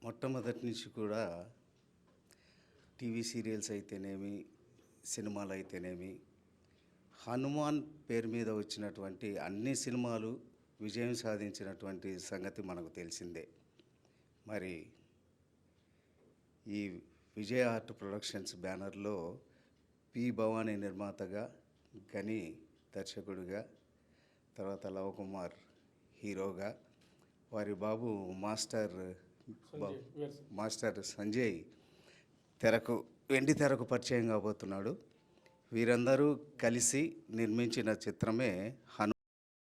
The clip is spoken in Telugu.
మొట్టమొదటి నుంచి కూడా టీవీ సీరియల్స్ అయితేనేమి, సినిమాలు అయితేనేమి, హనుమాన్ పేరు మీద వచ్చినటువంటి అన్ని సినిమాలు విజయం సాధించినటువంటి సంగతి మనకు తెలిసిందే. మరి ఈ విజయ ఆర్ట్ ప్రొడక్షన్స్ బ్యానర్లో పి భవానీ నిర్మాతగా, గని దర్శకుడిగా, తర్వాత లవకుమార్ హీరోగా, వారి బాబు మాస్టర్ సంజయ్ వెండి తెరకు పరిచయం కాబోతున్నాడు. వీరందరూ కలిసి నిర్మించిన చిత్రమే